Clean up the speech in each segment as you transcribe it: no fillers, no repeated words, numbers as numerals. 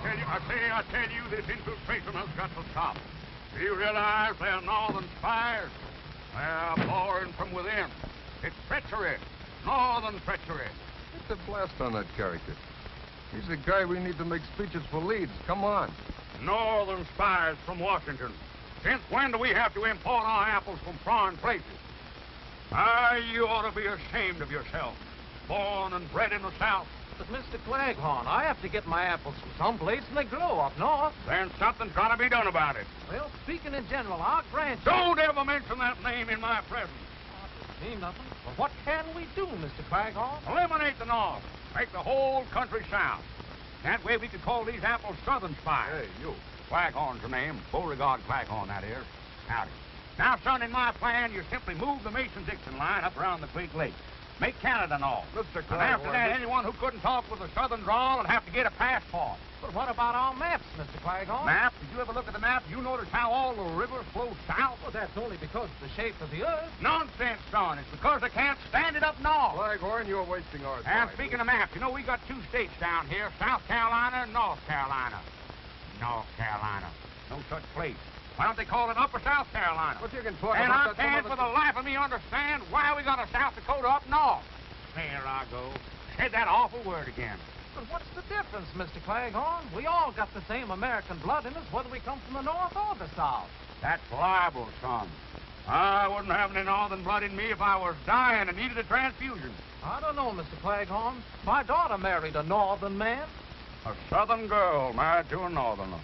I tell you, this infiltration has got to stop. Do you realize they're northern spies? They're boring from within. It's treachery. Northern treachery. Get the blast on that character. He's the guy we need to make speeches for leads. Come on. Northern spies from Washington. Since when do we have to import our apples from foreign places? You ought to be ashamed of yourself. Born and bred in the South. But, Mr. Claghorn, I have to get my apples from someplace, and they grow up north. Then something's got to be done about it. Well, speaking in general, I'll grant you... Don't ever mention that name in my presence. Doesn't mean nothing. Well, what can we do, Mr. Claghorn? Eliminate the North. Make the whole country South. That way we could call these apples Southern spies. Hey, you. Claghorn's the name. Beauregard Claghorn, that is. Howdy. Now, son, in my plan, you simply move the Mason-Dixon line up around the Creek Lake. Make Canada North. Mr. And after that, anyone who couldn't talk with a Southern drawl would have to get a passport. But what about our maps, Mr. Claghorn? Map? Did you ever look at the map? You notice how all the rivers flow south? Well, that's only because of the shape of the earth. Nonsense, son. It's because they can't stand it up north. Claghorn, you're wasting our And time. speaking of maps, you know, we got two states down here, South Carolina and North Carolina. North Carolina. No such place. Why don't they call it Upper South Carolina? But you can talk and I about that can't for the life of me understand why we got a South Dakota up north. There I go. Said that awful word again. But what's the difference, Mr. Claghorn? We all got the same American blood in us, whether we come from the north or the south. That's libel, son. I wouldn't have any northern blood in me if I was dying and needed a transfusion. I don't know, Mr. Claghorn. My daughter married a northern man. A southern girl married to a northerner.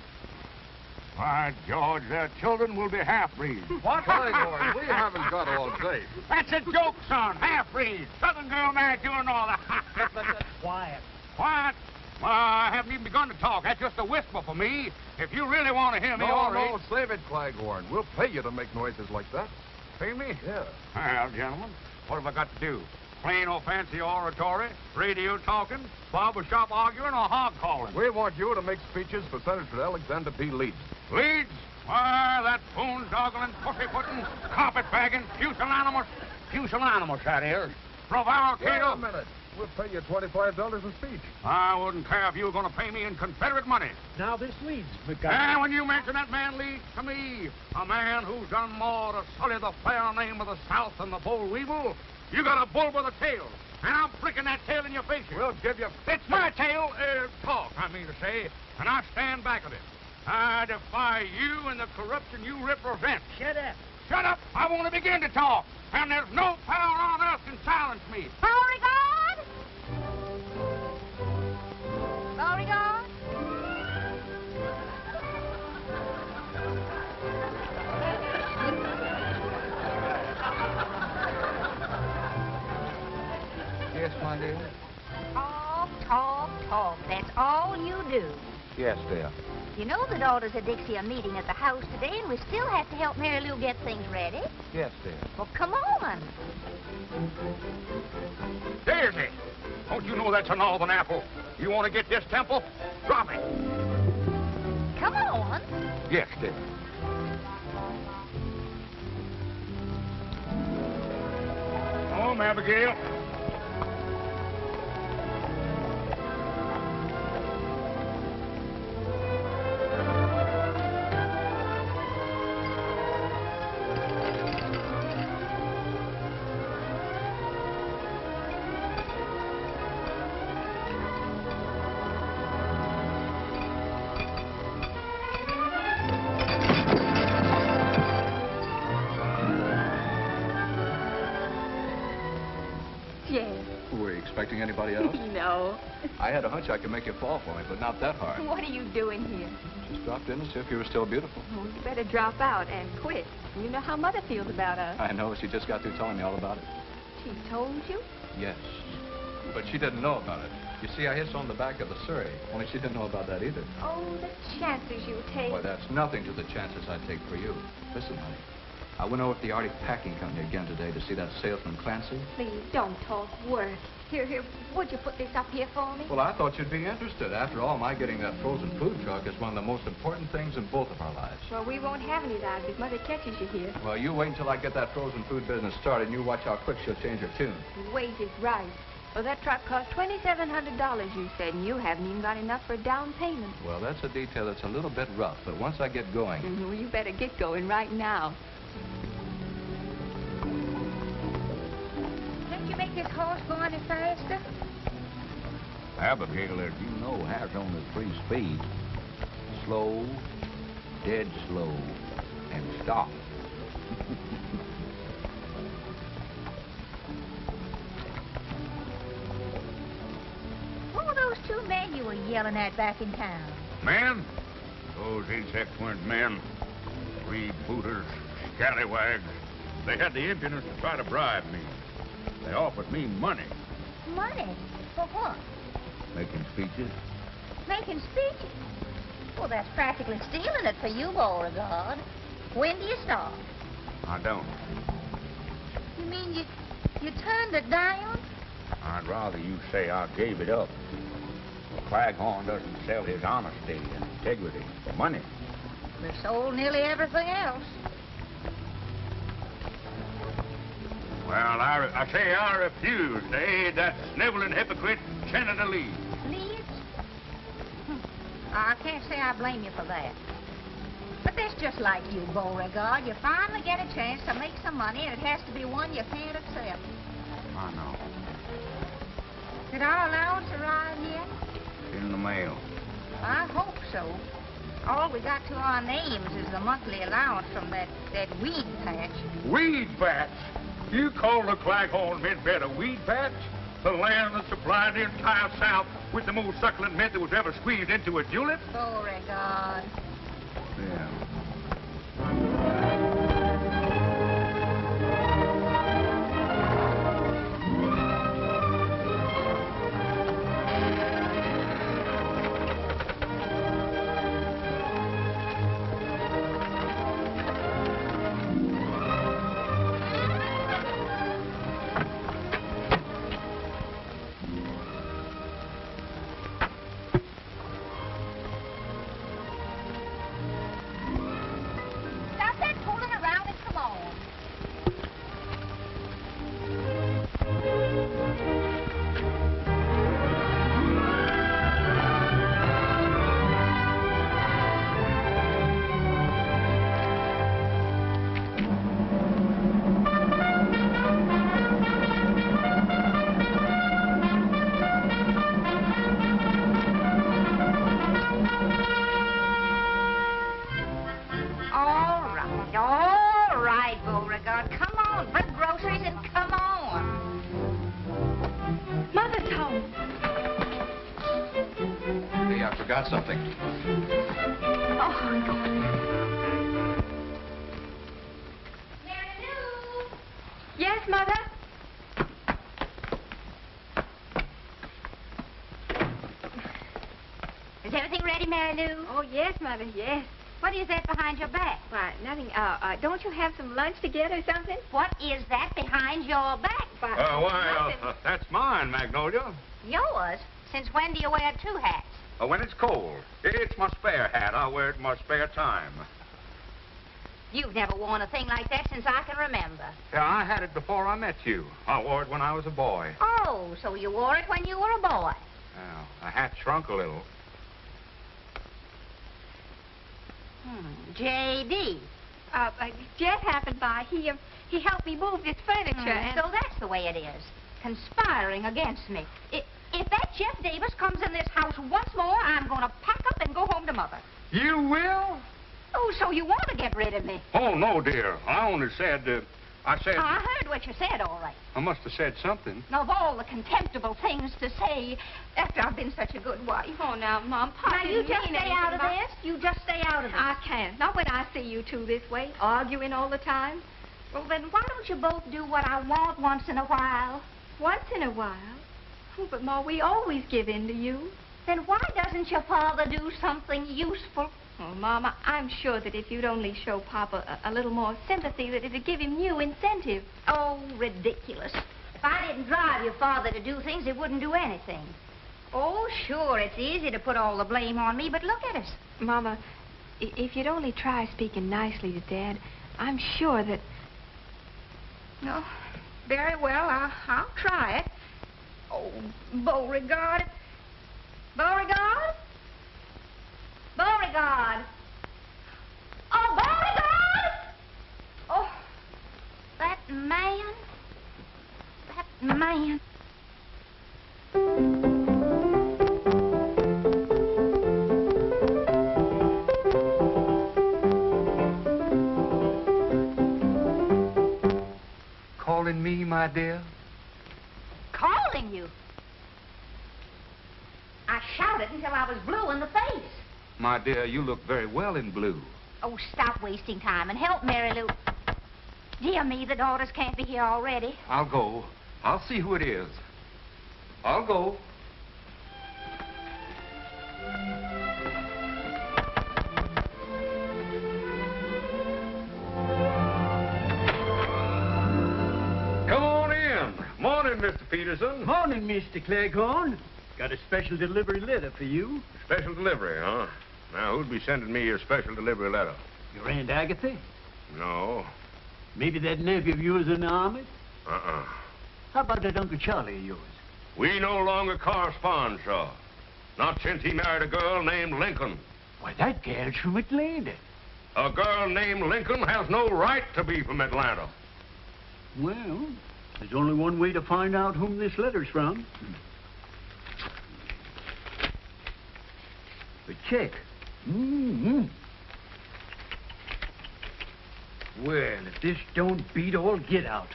By George, their children will be half-breeds. What? Claghorn, we haven't got all day. That's a joke, son. Half-breeds. Southern girl married to a northerner. Quiet. Quiet? Well, I haven't even begun to talk. That's just a whisper for me. If you really want to hear me, all right. No, save it, Claghorn. We'll pay you to make noises like that. Pay me? Yeah. Well, gentlemen, what have I got to do? Plain or fancy oratory, radio talking, barber shop arguing, or hog calling? We want you to make speeches for Senator Alexander B. Leeds. Leeds? Why, that boondoggling, pussy-footing, carpet-bagging, pusillanimous, that is. Prevaricator. Wait a minute. We'll pay you $25 a speech. I wouldn't care if you were going to pay me in Confederate money. Now this Leeds, And when you mention that man Leeds to me, a man who's done more to sully the fair name of the South than the boll weevil, you got a bull with a tail. And I'm flicking that tail in your face. We'll give you... It's my tail, talk, I mean to say, and I stand back of it. I defy you and the corruption you represent. Shut up. Shut up! I want to begin to talk, and there's no power on earth can silence me. Beauregard? Beauregard? Yes, my dear? Talk, talk, talk. That's all you do. Yes, dear. You know the Daughters of Dixie are meeting at the house today, and we still have to help Mary Lou get things ready. Yes, dear. Well, come on. Daisy! Don't you know that's a northern apple? You want to get this temple? Drop it. Come on. Yes, dear. Oh, Abigail. Expecting anybody else? No. I had a hunch I could make you fall for me, but not that hard. What are you doing here? Just dropped in to see if you were still beautiful. Well, you better drop out and quit. You know how Mother feels about us. I know. She just got through telling me all about it. She told you? Yes. But she didn't know about it. You see, I hit on the back of the Surrey. Only she didn't know about that either. Oh, the chances you take. Boy, that's nothing to the chances I take for you. Listen, honey. I went over to the Arctic Packing Company again today to see that salesman Clancy. Please, don't talk work. Here, would you put this up here for me? Well, I thought you'd be interested. After all, my getting that frozen food truck is one of the most important things in both of our lives. Well, we won't have any of that if Mother catches you here. Well, you wait until I get that frozen food business started, and you watch how quick she'll change her tune. Wait is right. Well, that truck cost $2,700, you said, and you haven't even got enough for a down payment. Well, that's a detail that's a little bit rough, but once I get going... Well, you better get going right now. Can't you make this horse go any faster? Abigail, as you know, has only 3 speeds. Slow, dead slow, and stop. What were those 2 men you were yelling at back in town? Men? Those insect weren't men. Freebooters, scallywags. They had the impudence to try to bribe me. They offered me money. Money? For what? Making speeches. Making speeches? Well, that's practically stealing it for you, Beauregard. When do you start? I don't. You mean you turned it down? I'd rather you say I gave it up. Claghorn doesn't sell his honesty and integrity for money. We sold nearly everything else. Well, I say I refuse to aid that sniveling hypocrite, Senator Lee. Leeds? I can't say I blame you for that. But that's just like you, Beauregard. You finally get a chance to make some money, and it has to be one you can't accept. I know. Did our allowance arrive yet? It's in the mail. I hope so. All we got to our names is the monthly allowance from that weed patch. Weed patch? You call the Claghorn mint bed a weed patch? The land that supplied the entire South with the most succulent mint that was ever squeezed into a julep? Beauregard. Yeah. Forgot something. Oh. Mary Lou! Yes, Mother? Is everything ready, Mary Lou? Oh, yes, Mother, yes. What is that behind your back? Why, nothing. Don't you have some lunch to get or something? What is that behind your back? That's mine, Magnolia. Yours? Since when do you wear 2 hats? When it's cold. It's my spare hat. I wear it in my spare time. You've never worn a thing like that since I can remember. Yeah, I had it before I met you. I wore it when I was a boy. Oh, so you wore it when you were a boy. Well, the hat shrunk a little. J.D. Jet happened by. He helped me move this furniture. And... So that's the way it is. Conspiring against me. If that Jeff Davis comes in this house once more, I'm going to pack up and go home to Mother. You will? Oh, so you want to get rid of me? Oh, no, dear. I only said, I said... I heard what you said, all right. I must have said something. Now, of all the contemptible things to say after I've been such a good wife. Oh, now, Mom, Pop Now, you just stay out of this. You just stay out of this. I can't. Not when I see you two this way, arguing all the time. Well, then why don't you both do what I want once in a while? Once in a while? Oh, but, Ma, we always give in to you. Then why doesn't your father do something useful? Oh, Mama, I'm sure that if you'd only show Papa a little more sympathy, that it'd give him new incentive. Oh, ridiculous. If I didn't drive your father to do things, he wouldn't do anything. Oh, sure, it's easy to put all the blame on me, but look at us. Mama, if you'd only try speaking nicely to Dad, I'm sure that... No, very well, I'll try it. Oh, Beauregard. Beauregard? Beauregard. Oh, Beauregard! Oh, that man. That man. Calling me, my dear? Calling you? I shouted until I was blue in the face. My dear, you look very well in blue. Oh, stop wasting time and help Mary Lou. Dear me, the daughters can't be here already. I'll go. I'll see who it is. I'll go. Come on in. Morning, Mr. Peterson. Morning, Mr. Cleghorn. Got a special delivery letter for you. Special delivery, huh? Now, who'd be sending me a special delivery letter? Your Aunt Agatha? No. Maybe that nephew of yours in the army? Uh-uh. How about that Uncle Charlie of yours? We no longer correspond, sir. Not since he married a girl named Lincoln. Why, that gal's from Atlanta. A girl named Lincoln has no right to be from Atlanta. Well, there's only one way to find out whom this letter's from. A check. Mm-hmm. Well, if this don't beat all get out.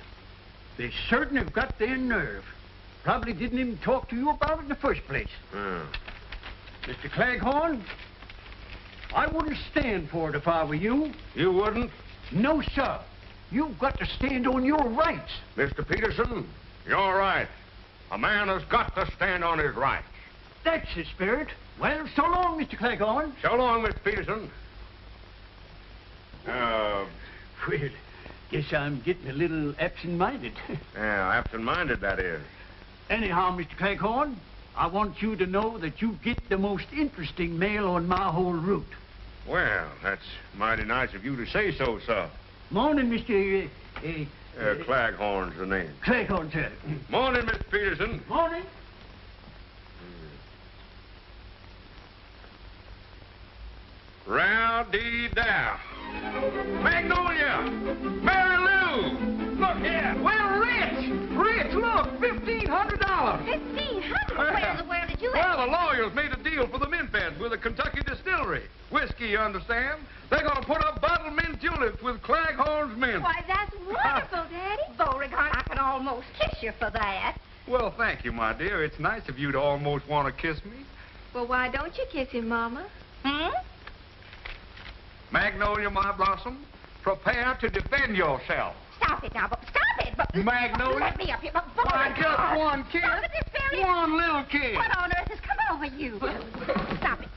They certain have got their nerve. Probably didn't even talk to you about it in the first place. Mr. Cleghorn, I wouldn't stand for it if I were you. You wouldn't? No, sir. You've got to stand on your rights. Mr. Peterson, you're right. A man has got to stand on his rights. That's the spirit. Well, so long, Mr. Cleghorn. So long, Mr. Peterson. Well, guess I'm getting a little absent-minded. Yeah, absent-minded, that is. Anyhow, Mr. Cleghorn, I want you to know that you get the most interesting mail on my whole route. Well, that's mighty nice of you to say so, sir. Morning, Mr. Claghorn's the name. Cleghorn, sir. Morning, Mr. Peterson. Morning. Row-dee-dow. Magnolia! Mary Lou! Look here! Well, Rich, look, $1,500. $1,500? Where in the world did you Well, the lawyers made a deal for the mint beds with a Kentucky distillery. Whiskey, you understand? They're going to put up bottled mint tulips with Claghorn's mint. Why, that's wonderful, Daddy. Beauregard, I can almost kiss you for that. Well, thank you, my dear. It's nice of you to almost want to kiss me. Well, why don't you kiss him, Mama? Magnolia, my blossom, prepare to defend yourself. Stop it now, stop it! But Magnolia? let me up here, but Why, just one kiss. Stop it this very... One little kiss. What on earth has come over you? Stop it,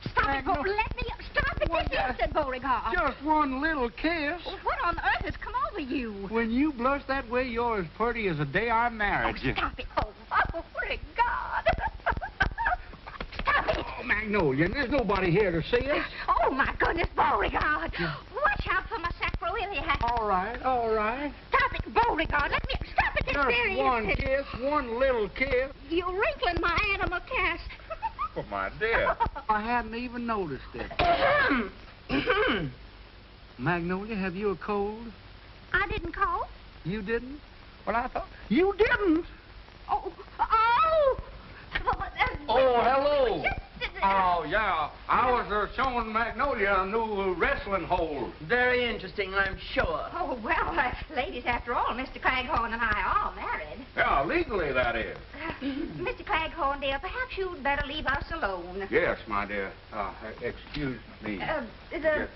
Bo. Let me up. Stop it this instant, Beauregard. Just one little kiss. What on earth has come over you? When you blush that way, you're as pretty as the day I married you. Stop it, Bo. Oh, Beauregard. Stop it. Oh, Magnolia, there's nobody here to see us. Oh, my goodness, Beauregard. Watch out for my sacroiliac. All right. Stop it, Beauregard. Let me... Stop it this very Just one instant. kiss, one little kiss. You're wrinkling my animal cast. Oh, my dear. I hadn't even noticed it. Magnolia, have you a cold? I didn't call. You didn't? Well, I thought... You didn't? Oh! Oh, hello. Oh, yeah. I was showing Magnolia a new wrestling hold. Very interesting, I'm sure. Oh, well, ladies, after all, Mr. Claghorn and I are married. Yeah, legally, that is. Mr. Claghorn, dear, perhaps you'd better leave us alone. Yes, my dear. Excuse me. The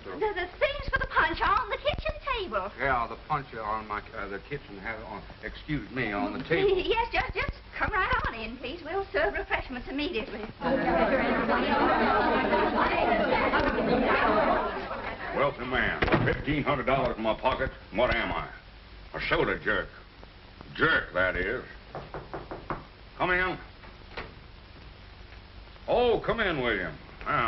things for the punch are on the kitchen table. Yeah, the punch on the kitchen have on, excuse me, on the table. Yes, just come right on in, please. We'll serve refreshments immediately. Wealthy man, $1,500 in my pocket. What am I? A soda jerk. Jerk, that is. Come in. Oh, come in, William.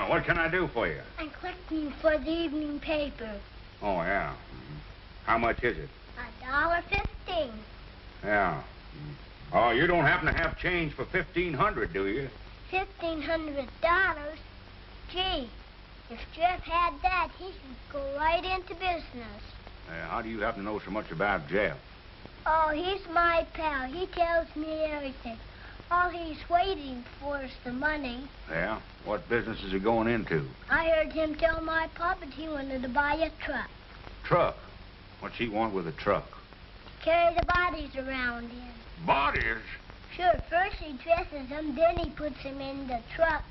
What can I do for you? I'm collecting for the evening paper. Oh, yeah. How much is it? $1.15. Yeah. Oh, you don't happen to have change for $1,500, do you? $1,500? Gee, if Jeff had that, he could go right into business. How do you happen to know so much about Jeff? Oh, he's my pal. He tells me everything. All he's waiting for is the money. Yeah? What business is he going into? I heard him tell my papa that he wanted to buy a truck. Truck? What's he want with a truck? Carry the bodies around in. Bodies? Sure, first he dresses them, then he puts them in the truck.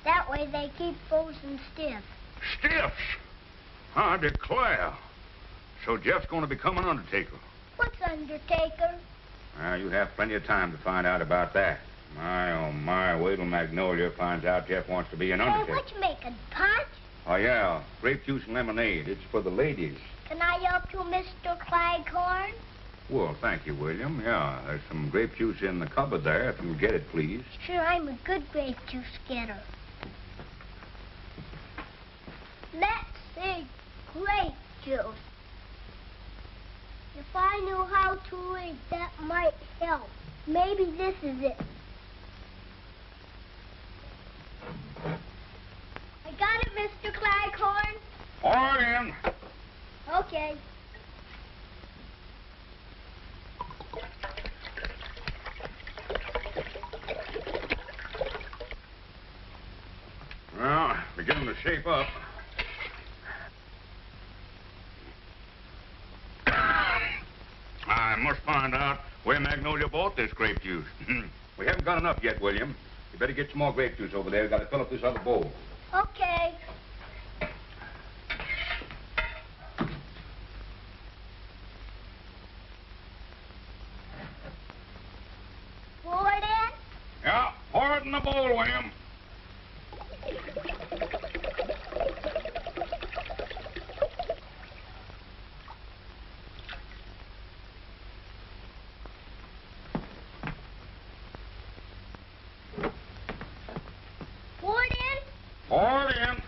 That way they keep frozen stiff. Stiffs? I declare. So Jeff's going to become an undertaker. What's undertaker? You have plenty of time to find out about that. My, oh my, wait till Magnolia finds out Jeff wants to be an undertaker. Hey, what you making, punch? Oh, yeah, grape juice and lemonade. It's for the ladies. Can I help you, Mr. Claghorn? Well, thank you, William. Yeah, there's some grape juice in the cupboard there, if you'll get it, please. Sure, I'm a good grape juice getter. Let's see, grape juice. If I knew how to read, that might help. Maybe this is it. I got it, Mr. Claghorn. All right, in. Okay. Well, beginning to shape up. I must find out where Magnolia bought this grape juice. We haven't got enough yet, William. You better get some more grape juice over there. We've got to fill up this other bowl. Okay. Pour it in? Yeah, pour it in the bowl, William. Pour it in? Pour it in.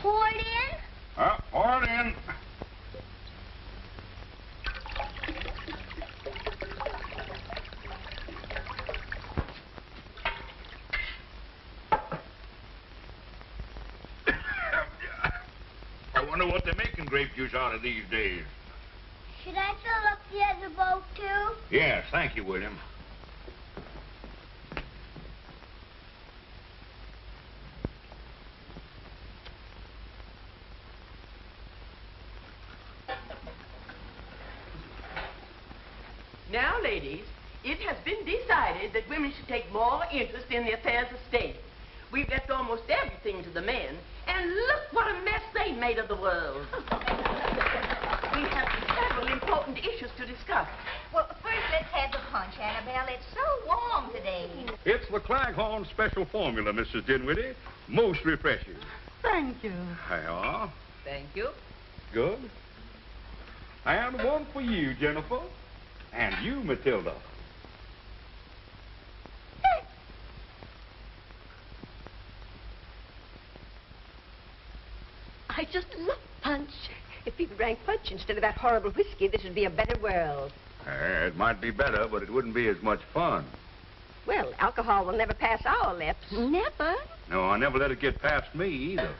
Pour it in? Pour it in. I wonder what they're making grape juice out of these days. Should I fill up the other bowl, too? Yes, thank you, William. Now, ladies, it has been decided that women should take more interest in the affairs of state. We've left almost everything to the men, and look what a mess they made of the world. We have several important issues to discuss. Well, first let's have the punch, Annabelle. It's so warm today. It's the Claghorn special formula, Mrs. Dinwiddie. Most refreshing. Thank you. There you are. Thank you. Good. And one for you, Jennifer. And you, Matilda. I just love punch. If people drank punch instead of that horrible whiskey, this would be a better world. It might be better, but it wouldn't be as much fun. Well, alcohol will never pass our lips. Never? No, I never let it get past me either.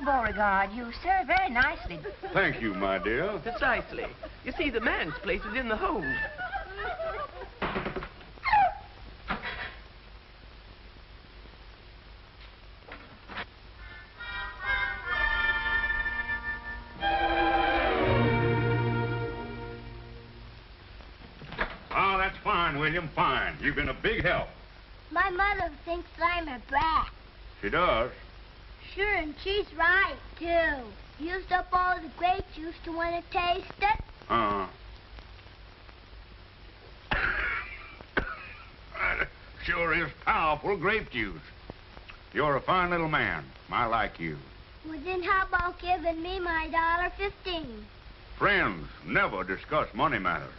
Beauregard, you serve very nicely. Thank you, my dear. Precisely. You see, the man's place is in the home. Fine, William, fine. You've been a big help. My mother thinks I'm a brat. She does. Sure, and she's right, too. Used up all the grape juice to want to taste it. Sure is powerful grape juice. You're a fine little man. I like you. Well, then how about giving me my $1.15? Friends never discuss money matters.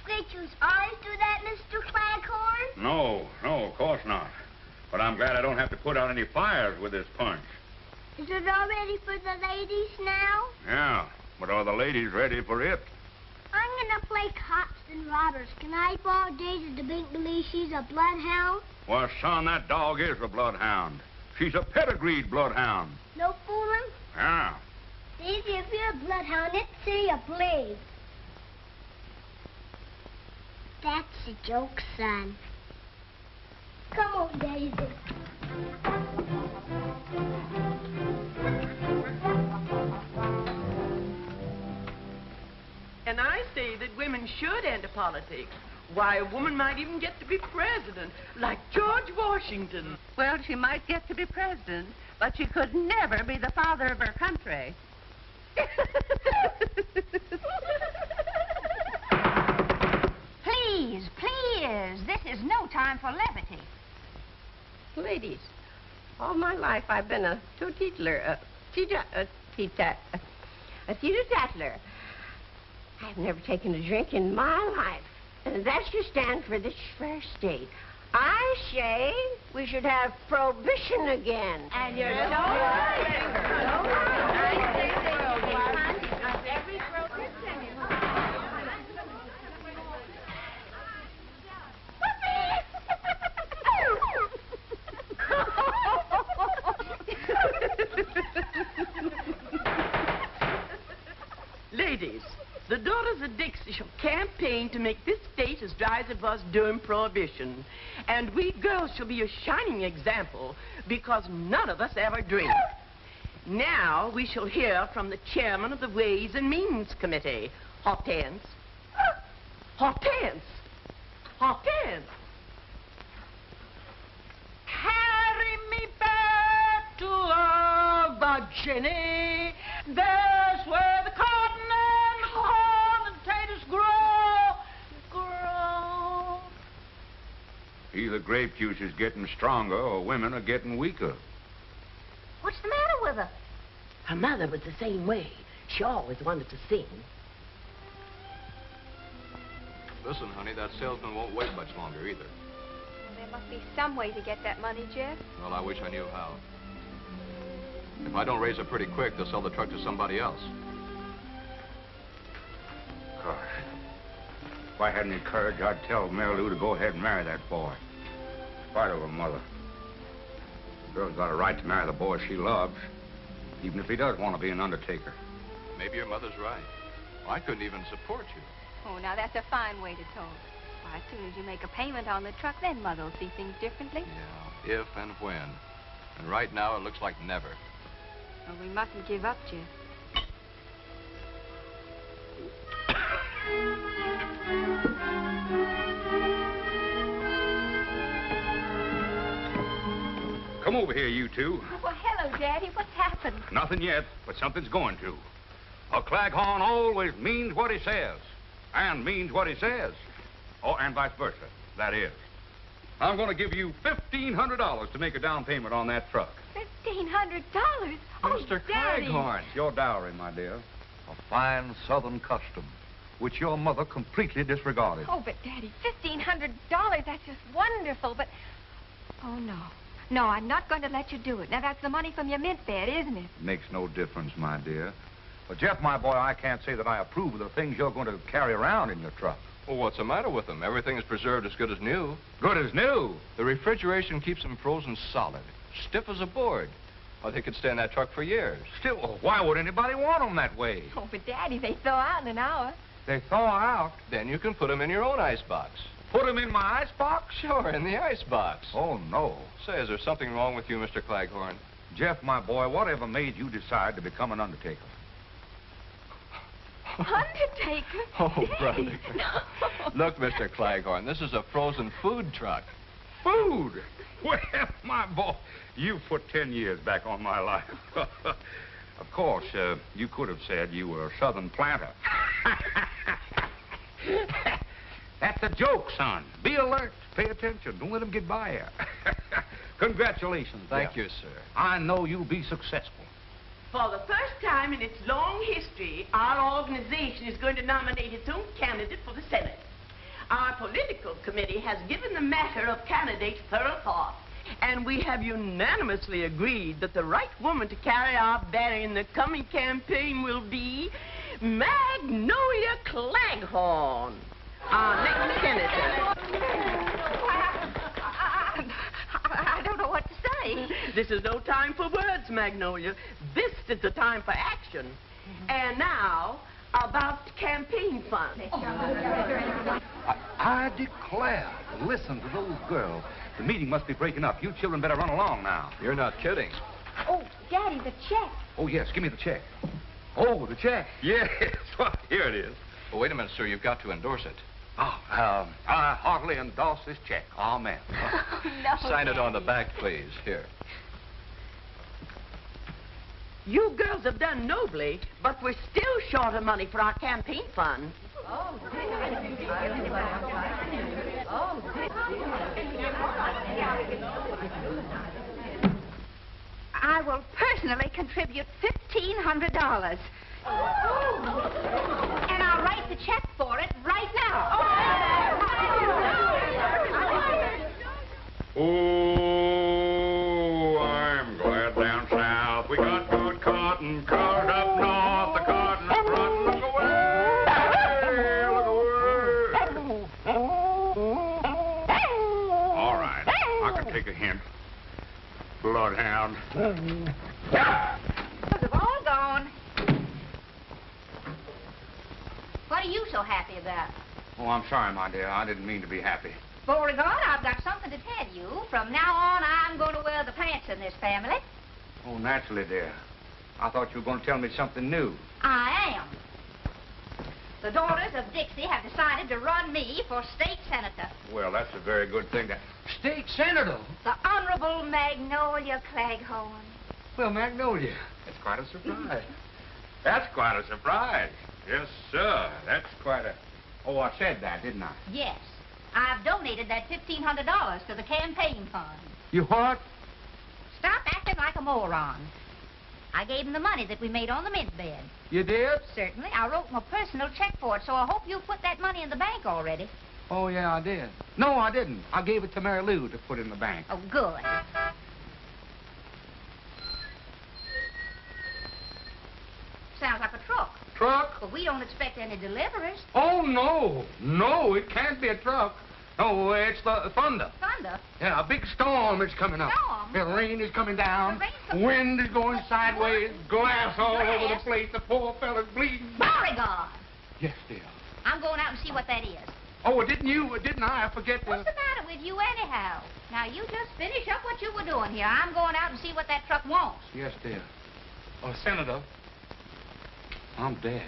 Did you always do that, Mr. Claghorn? No, of course not. But I'm glad I don't have to put out any fires with this punch. Is it all ready for the ladies now? Yeah, but are the ladies ready for it? I'm gonna play cops and robbers. Can I borrow Daisy to make believe she's a bloodhound? Well, son, that dog is a bloodhound. She's a pedigreed bloodhound. No fooling? Yeah. Daisy, if you're a bloodhound, let's see you bleed. That's a joke, son. Come on, Daisy. And I say that women should enter politics. Why, a woman might even get to be president, like George Washington. Well, she might get to be president, but she could never be the father of her country. Please, this is no time for levity. Ladies, all my life I've been a teetotaler, a teetotaler. I've never taken a drink in my life, and that should stand for this fair state. I say we should have prohibition again. And you're so right. Ladies, the Daughters of Dixie shall campaign to make this state as dry as it was during Prohibition. And we girls shall be a shining example because none of us ever drink. Now we shall hear from the chairman of the Ways and Means Committee. Hortense. Hortense. Hortense. Carry me back to Virginia. There's where the cotton and corn and potatoes grow. Either grape juice is getting stronger or women are getting weaker. What's the matter with her? Her mother was the same way. She always wanted to sing. Listen, honey, that salesman won't wait much longer either. There must be some way to get that money, Jeff. Well, I wish I knew how. If I don't raise it pretty quick, they'll sell the truck to somebody else. Gosh. If I had any courage, I'd tell Mary Lou to go ahead and marry that boy. In spite of her mother. The girl's got a right to marry the boy she loves, even if he does want to be an undertaker. Maybe your mother's right. Well, I couldn't even support you. Oh, now that's a fine way to talk. Why, as soon as you make a payment on the truck, then Mother will see things differently. Yeah, if and when. And right now, it looks like never. Well, we mustn't give up, Jeff. Come over here, you two. Oh, well, hello, Daddy. What's happened? Nothing yet, but something's going to. A Claghorn always means what he says, and means what he says. Oh, and vice versa, that is. I'm going to give you $1,500 to make a down payment on that truck. $1,500? Oh, Mr. Daddy. Claghorn. It's your dowry, my dear. A fine Southern custom, which your mother completely disregarded. Oh, but Daddy, $1,500, that's just wonderful, but... Oh, no. No, I'm not going to let you do it. Now, that's the money from your mint bed, isn't it? Makes no difference, my dear. But, Jeff, my boy, I can't say that I approve of the things you're going to carry around in your truck. Well, what's the matter with them? Everything is preserved as good as new. Good as new. The refrigeration keeps them frozen solid, stiff as a board. Or they could stay in that truck for years. Still, why would anybody want them that way? Oh, but Daddy, they thaw out in an hour. They thaw out. Then you can put them in your own icebox. Put them in my icebox? Sure, in the icebox. Oh, no. Say, is there something wrong with you, Mr. Claghorn? Jeff, my boy, whatever made you decide to become an undertaker? Undertaker? Oh, brother. Look, Mr. Claghorn, this is a frozen food truck. Food? Well, my boy, you put 10 years back on my life. Of course, you could have said you were a southern planter. That's a joke, son. Be alert. Pay attention. Don't let them get by you. Congratulations, Thank Jeff. you, sir. I know you'll be successful. For the first time in its long history, our organization is going to nominate its own candidate for the Senate. Our political committee has given the matter of candidates thorough thought, and we have unanimously agreed that the right woman to carry our banner in the coming campaign will be Magnolia Claghorn, our next senator. I don't know what to say. This is no time for words, Magnolia. This is the time for action. And now, about campaign funds. I declare. Listen to those girls. The meeting must be breaking up. You children better run along now. You're not kidding. Oh, Daddy, the check. Oh, yes. Give me the check. Oh, the check. Yes. Well, here it is. Oh, wait a minute, sir. You've got to endorse it. Oh, I heartily endorse this check. Amen. No, Sign it on the Daddy. back, please. Here. You girls have done nobly, but we're still short of money for our campaign fund. I will personally contribute $1,500. And I'll write the check for it right now. Oh, I'm glad down south we got good cotton. Cars up north, the cotton up front. Look away, look away. All right, I can take a hint. Bloodhound. They've all gone. What are you so happy about? Oh, I'm sorry, my dear. I didn't mean to be happy. Beauregard, I've got something to tell you. From now on, I'm going to wear the pants in this family. Oh, naturally, dear. I thought you were going to tell me something new. I am. The Daughters of Dixie have decided to run me for state senator. Well, that's a very good thing. State senator? The Honorable Magnolia Claghorn. Well, Magnolia, that's quite a surprise. That's quite a surprise. Yes, sir. That's quite a... Oh, I said that, didn't I? Yes. I've donated that $1,500 to the campaign fund. You what? Stop acting like a moron. I gave him the money that we made on the mint bed. You did? Certainly. I wrote him a personal check for it, so I hope you put that money in the bank already. Oh, yeah, I did. No, I didn't. I gave it to Mary Lou to put in the bank. Oh, good. Sounds like a truck. Truck? But we don't expect any deliveries. Oh, no. No, it can't be a truck. No, it's the thunder. Thunder? Yeah, a big storm is coming up. Storm? The rain is coming down. The rain's coming Wind is going sideways. Glass all over the Glass? place. The poor fella's bleeding. Beauregard! Yes, dear. I'm going out and see what that is. Oh, didn't I? I forget to... What's the matter with you anyhow? Now, you just finish up what you were doing here. I'm going out and see what that truck wants. Yes, dear. Oh, Senator, I'm dead.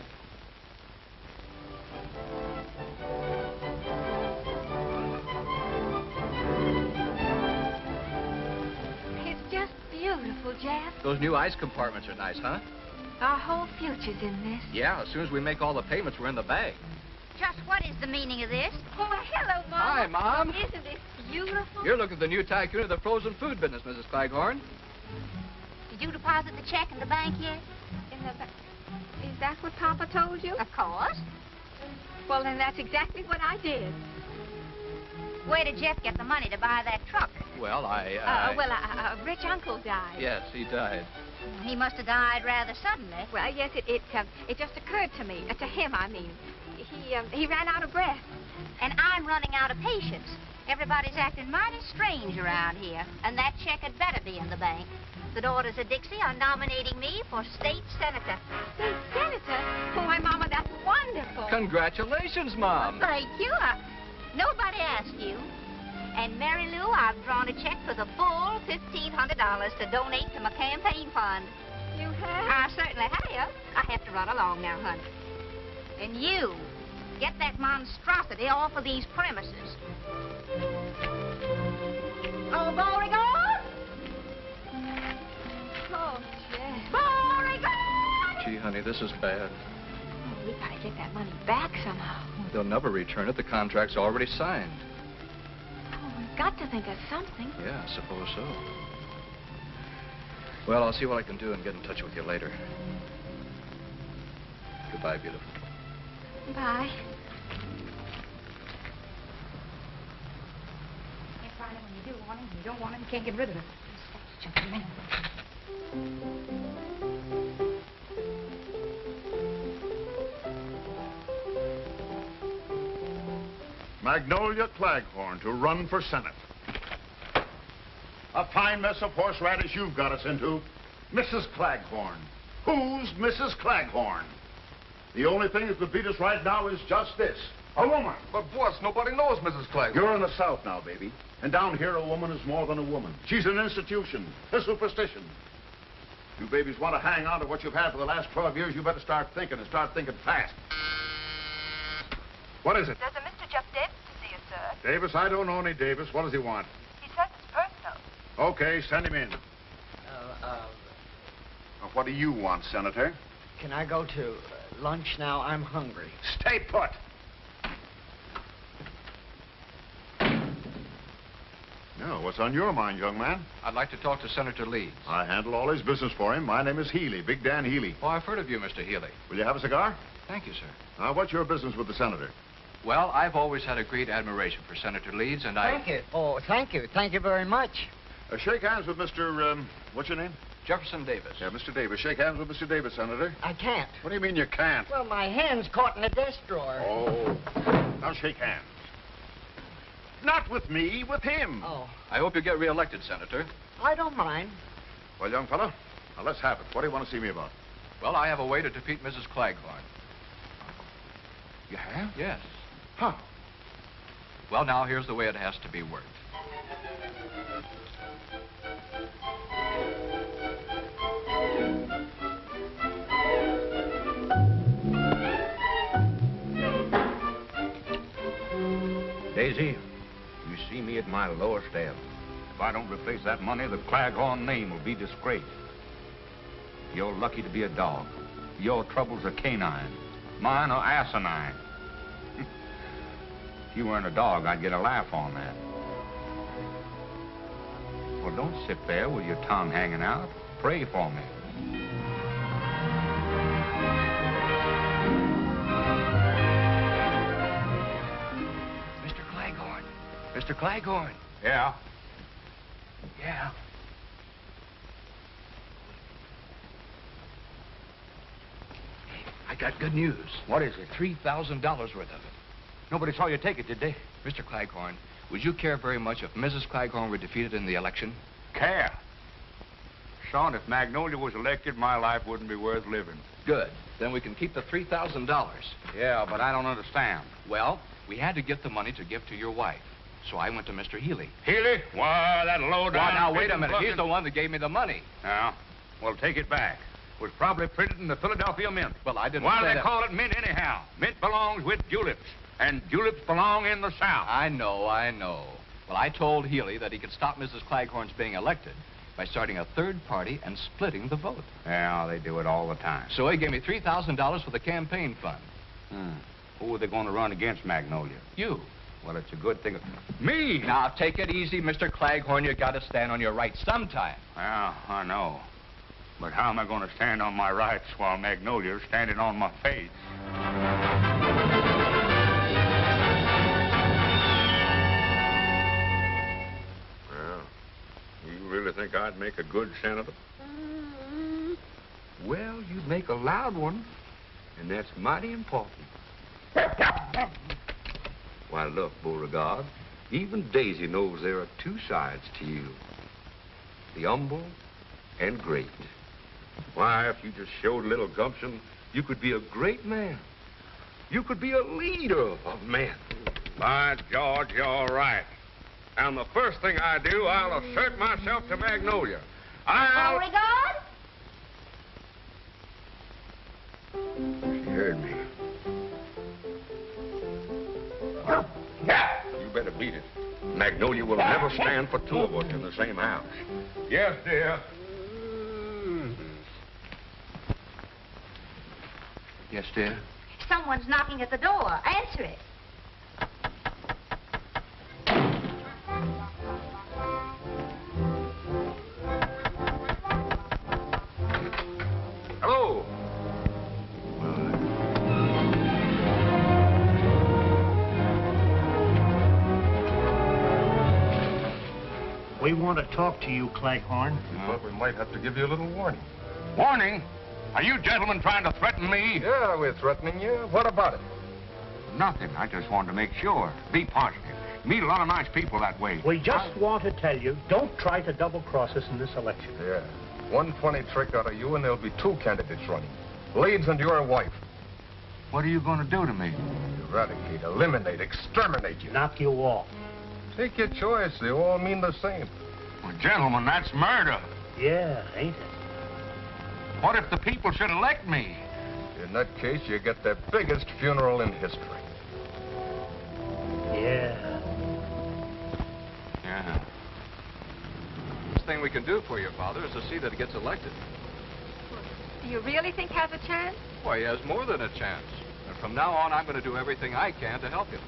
It's just beautiful, Jeff. Those new ice compartments are nice, huh? Our whole future's in this. Yeah, as soon as we make all the payments, we're in the bag. Just what is the meaning of this? Oh, hello, Mom. Hi, Mom. Isn't this beautiful? You're looking at the new tycoon of the frozen food business, Mrs. Claghorn. Did you deposit the check in the bank yet? Is that what Papa told you? Of course. Well, then that's exactly what I did. Where did Jeff get the money to buy that truck? Well, A rich uncle died. Yes, he died. He must have died rather suddenly. Well, yes, it just occurred to me. To him, I mean. He ran out of breath. And I'm running out of patience. Everybody's acting mighty strange around here. And that check had better be in the bank. The Daughters of Dixie are nominating me for state senator. State senator? Oh, my Mama, that's wonderful. Congratulations, Mom. Thank you. Nobody asked you. And Mary Lou, I've drawn a check for the full $1,500 to donate to my campaign fund. You have? I certainly have. I have to run along now, honey. And you, get that monstrosity off of these premises. Oh, Beauregard! Oh, Jeff. Beauregard! Gee, honey, this is bad. Oh, we gotta get that money back somehow. They'll never return it. The contract's already signed. Oh, we've got to think of something. Yeah, I suppose so. Well, I'll see what I can do and get in touch with you later. Goodbye, beautiful. Bye. Can't find it when you do want him. You don't want him, you can't get rid of it. Jumping Magnolia Claghorn to run for Senate. A fine mess of horseradish you've got us into. Mrs. Claghorn. Who's Mrs. Claghorn? The only thing that could beat us right now is just this. A woman. But, boss, nobody knows Mrs. Claghorn. You're in the South now, baby. And down here, a woman is more than a woman. She's an institution, a superstition. You babies want to hang on to what you've had for the last 12 years, you better start thinking and start thinking fast. What is it? There's a Mr. Jeff Davis to see you, sir. Davis? I don't know any Davis. What does he want? He says it's personal. Okay, send him in. What do you want, Senator? Can I go to lunch now? I'm hungry. Stay put. Now, what's on your mind, young man? I'd like to talk to Senator Leeds. I handle all his business for him. My name is Healy, Big Dan Healy. Oh, I've heard of you, Mr. Healy. Will you have a cigar? Thank you, sir. Now, what's your business with the senator? Well, I've always had a great admiration for Senator Leeds, and Thank you. Oh, thank you. Thank you very much. Shake hands with Mr. What's your name? Jefferson Davis. Yeah, Mr. Davis. Shake hands with Mr. Davis, Senator. I can't. What do you mean you can't? Well, my hand's caught in a desk drawer. Oh. Now shake hands. Not with me, with him. Oh. I hope you get reelected, Senator. I don't mind. Well, young fella, now let's have it. What do you want to see me about? Well, I have a way to defeat Mrs. Claghorn. You have? Yes. How? Well, now, here's the way it has to be worked. Daisy, you see me at my lowest ebb. If I don't replace that money, the Claghorn name will be disgraced. You're lucky to be a dog. Your troubles are canine. Mine are asinine. If you weren't a dog, I'd get a laugh on that. Well, don't sit there with your tongue hanging out. Pray for me. Mr. Claghorn. Mr. Claghorn. Yeah? Yeah. I got good news. What is it? $3,000 worth of it. Nobody saw you take it, did they? Mr. Claghorn, would you care very much if Mrs. Claghorn were defeated in the election? Care? Son, if Magnolia was elected, my life wouldn't be worth living. Good. Then we can keep the $3,000. Yeah, but I don't understand. Well, we had to get the money to give to your wife. So I went to Mr. Healy. Healy? Why, that low-down... Well, now, wait a minute. fucking- He's the one that gave me the money. Yeah? Well, take it back. It was probably printed in the Philadelphia Mint. Well, I didn't Why say do they that. call it mint anyhow? Mint belongs with juleps, and juleps belong in the South. I know. Well, I told Healy that he could stop Mrs. Claghorn's being elected by starting a third party and splitting the vote. Yeah, they do it all the time. So he gave me $3,000 for the campaign fund. Who are they going to run against, Magnolia? You. Well, it's a good thing. Me? Now, take it easy, Mr. Claghorn. You got to stand on your rights sometime. Yeah, I know. But how am I going to stand on my rights while Magnolia's standing on my face? Well, you really think I'd make a good senator? Well, you'd make a loud one, and that's mighty important. Why, look, Beauregard, even Daisy knows there are two sides to you. The humble and great. Why, if you just showed a little gumption, you could be a great man. You could be a leader of men. By George, you're right. And the first thing I do, I'll assert myself to Magnolia. I'll... Beauregard? She heard me. Yeah. You better beat it. Magnolia will never stand for two of us in the same house. Yes, dear. Yes, dear? Someone's knocking at the door. Answer it. Hello. We want to talk to you, Claghorn. But we might have to give you a little warning. Warning? Are you gentlemen trying to threaten me? Yeah, we're threatening you. What about it? Nothing. I just wanted to make sure. Be positive. Meet a lot of nice people that way. We just want to tell you, don't try to double-cross us in this election. Yeah. One funny trick out of you, and there'll be two candidates running. Leeds and your wife. What are you going to do to me? Eradicate, eliminate, exterminate you. Knock you off. Take your choice. They all mean the same. Well, gentlemen, that's murder. Yeah, ain't it? What if the people should elect me? In that case, you get the biggest funeral in history. Yeah. Yeah. Best thing we can do for your father is to see that he gets elected. Do you really think he has a chance? Why, he has more than a chance. And from now on, I'm going to do everything I can to help him.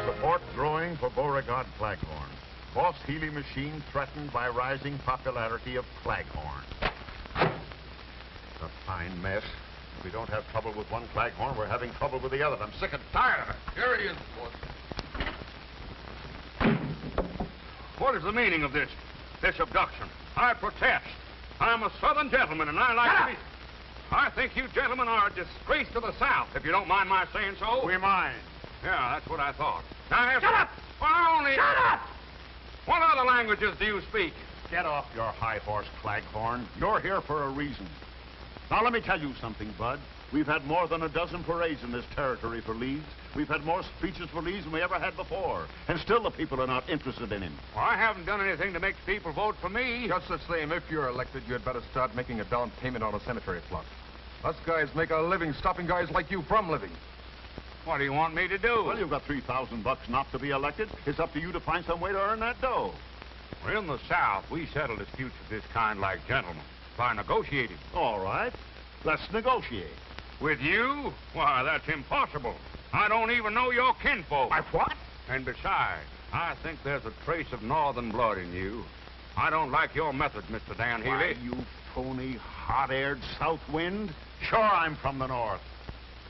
Support growing for Beauregard Claghorn. Boss Healy machine threatened by rising popularity of Claghorn. A fine mess. If we don't have trouble with one Claghorn, we're having trouble with the other. I'm sick and tired of it. Here he is, boss. What is the meaning of this abduction? I protest. I'm a Southern gentleman, and I like to be... I think you gentlemen are a disgrace to the South, if you don't mind my saying so. We mind. Yeah, that's what I thought. Now, Shut up! Well, only... Shut up! What other languages do you speak? Get off your high horse, Claghorn. You're here for a reason. Now, let me tell you something, Bud. We've had more than a dozen parades in this territory for Leeds. We've had more speeches for Leeds than we ever had before. And still the people are not interested in him. Well, I haven't done anything to make people vote for me. Just the same, if you're elected, you'd better start making a down payment on a cemetery plot. Us guys make a living stopping guys like you from living. What do you want me to do? Well, you've got $3,000 not to be elected. It's up to you to find some way to earn that dough. Well, in the South, we settle disputes of this kind like gentlemen, by negotiating. All right. Let's negotiate. With you? Why, that's impossible. I don't even know your kinfolk. My what? And besides, I think there's a trace of northern blood in you. I don't like your methods, Mr. Dan Healy. Why, you phony, hot-aired south wind. Sure, I'm from the north.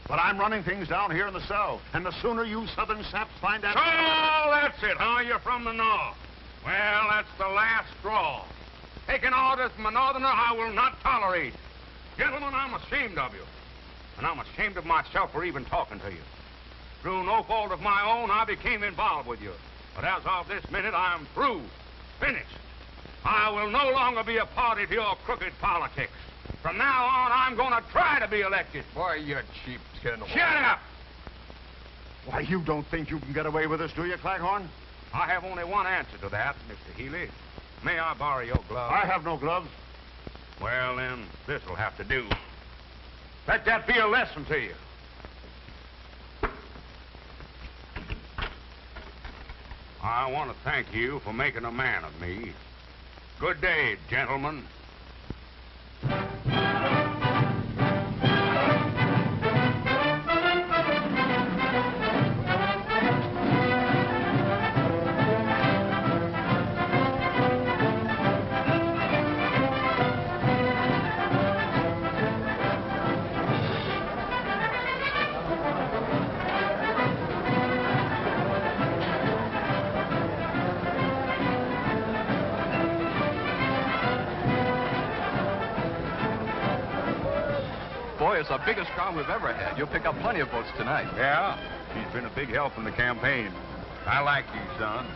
But I'm running things down here in the south. And the sooner you southern saps find out... So, that's it, huh? You're from the north. Well, that's the last straw. Taking orders from a northerner I will not tolerate. Gentlemen, I'm ashamed of you. And I'm ashamed of myself for even talking to you. Through no fault of my own, I became involved with you. But as of this minute, I'm through. Finished. I will no longer be a party to your crooked politics. From now on, I'm going to try to be elected. Why, you cheap tin. Shut up! Why, you don't think you can get away with this, do you, Claghorn? I have only one answer to that, Mr. Healy. May I borrow your gloves? I have no gloves. Well, then, this'll have to do. Let that be a lesson to you. I want to thank you for making a man of me. Good day, gentlemen. Boy, it's the biggest crowd we've ever had. You'll pick up plenty of votes tonight. Yeah? She's been a big help in the campaign. I like you, son.